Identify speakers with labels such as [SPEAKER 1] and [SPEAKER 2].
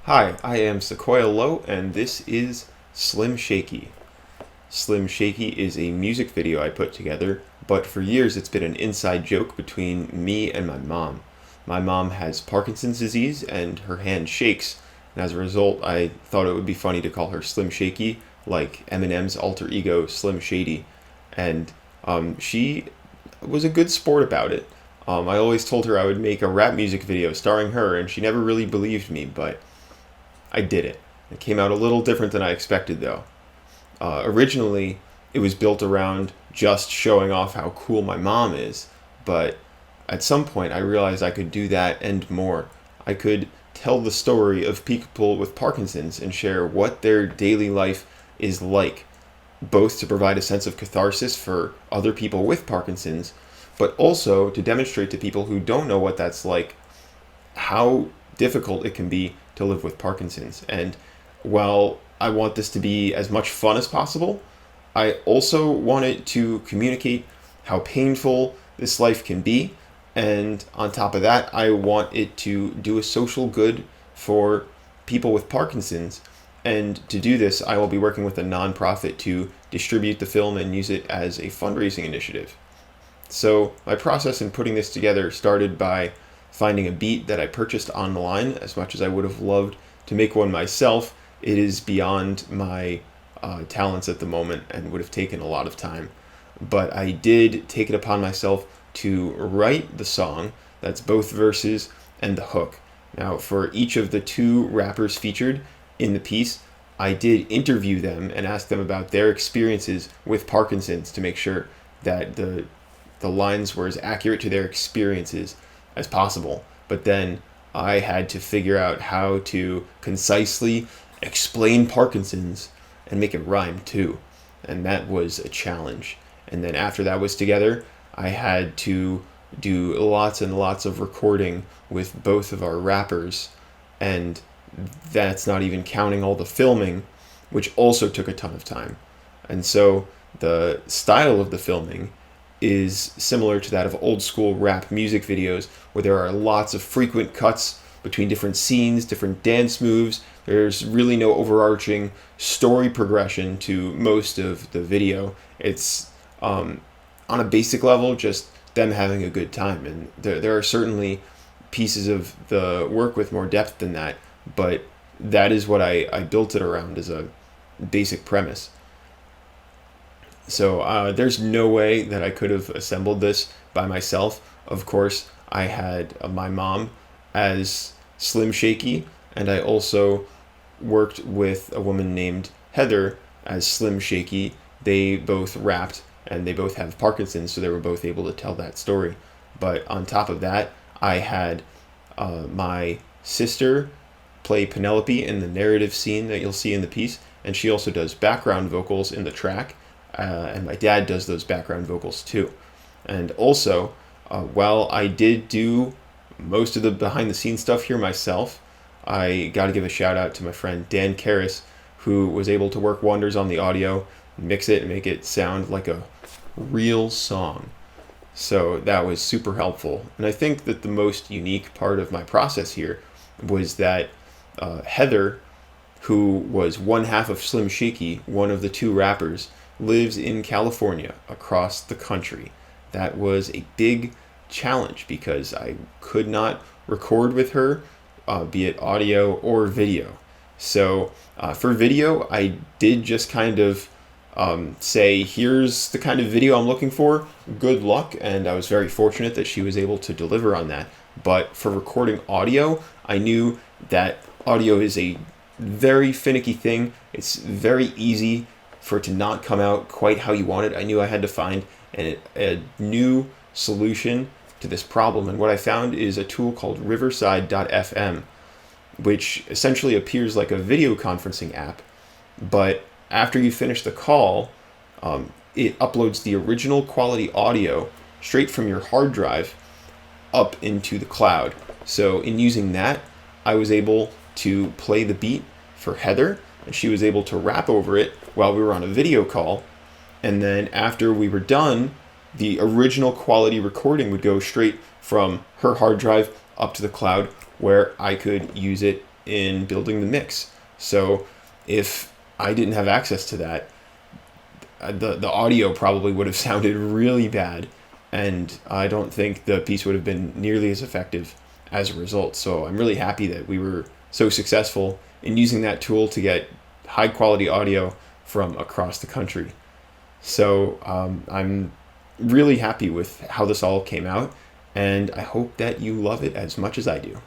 [SPEAKER 1] Hi, I am Sequoia Lowe, and this is Slim Shaky. Slim Shaky is a music video I put together, but for years it's been an inside joke between me and my mom. My mom has Parkinson's disease and her hand shakes, and as a result, I thought it would be funny to call her Slim Shaky, like Eminem's alter ego Slim Shady. And she was a good sport about it. I always told her I would make a rap music video starring her, and she never really believed me, but I did it. It came out a little different than I expected, though. Originally, it was built around just showing off how cool my mom is, but at some point I realized I could do that and more. I could tell the story of people with Parkinson's and share what their daily life is like, both to provide a sense of catharsis for other people with Parkinson's, but also to demonstrate to people who don't know what that's like how difficult it can be to live with Parkinson's. And while I want this to be as much fun as possible, I also want it to communicate how painful this life can be. And on top of that, I want it to do a social good for people with Parkinson's. And to do this, I will be working with a nonprofit to distribute the film and use it as a fundraising initiative. So my process in putting this together started by finding a beat that I purchased online. As much as I would have loved to make one myself, it is beyond my talents at the moment and would have taken a lot of time. But I did take it upon myself to write the song, that's both verses and the hook. Now, for each of the two rappers featured in the piece, I did interview them and ask them about their experiences with Parkinson's to make sure that the lines were as accurate to their experiences as possible. But then I had to figure out how to concisely explain Parkinson's and make it rhyme too. And that was a challenge. And then after that was together, I had to do lots and lots of recording with both of our rappers. And that's not even counting all the filming, which also took a ton of time. And so the style of the filming is similar to that of old school rap music videos, where there are lots of frequent cuts between different scenes, different dance moves. There's really no overarching story progression to most of the video. It's on a basic level just them having a good time. And there are certainly pieces of the work with more depth than that, but that is what I built it around as a basic premise. So there's no way that I could have assembled this by myself. Of course, I had my mom as Slim Shaky, and I also worked with a woman named Heather as Slim Shaky. They both rapped, and they both have Parkinson's, so they were both able to tell that story. But on top of that, I had my sister play Penelope in the narrative scene that you'll see in the piece, and she also does background vocals in the track. And my dad does those background vocals too. And also, while I did do most of the behind the scenes stuff here myself, I got to give a shout out to my friend Dan Karras, who was able to work wonders on the audio, mix it, and make it sound like a real song. So that was super helpful. And I think that the most unique part of my process here was that Heather, who was one half of Slim Shaky, one of the two rappers, lives in California across the country. That was a big challenge because I could not record with her, be it audio or video. So for video, I did just kind of say, here's the kind of video I'm looking for, good luck, and I was very fortunate that she was able to deliver on that. But for recording audio, I knew that audio is a very finicky thing. It's very easy for it to not come out quite how you want it. I knew I had to find a new solution to this problem, and what I found is a tool called Riverside.fm, which essentially appears like a video conferencing app, but after you finish the call, it uploads the original quality audio straight from your hard drive up into the cloud. So in using that, I was able to play the beat for Heather, and she was able to rap over it while we were on a video call. And then after we were done, the original quality recording would go straight from her hard drive up to the cloud, where I could use it in building the mix. So if I didn't have access to that, the audio probably would have sounded really bad, and I don't think the piece would have been nearly as effective as a result. So I'm really happy that we were so successful in using that tool to get high quality audio from across the country. So I'm really happy with how this all came out, and I hope that you love it as much as I do.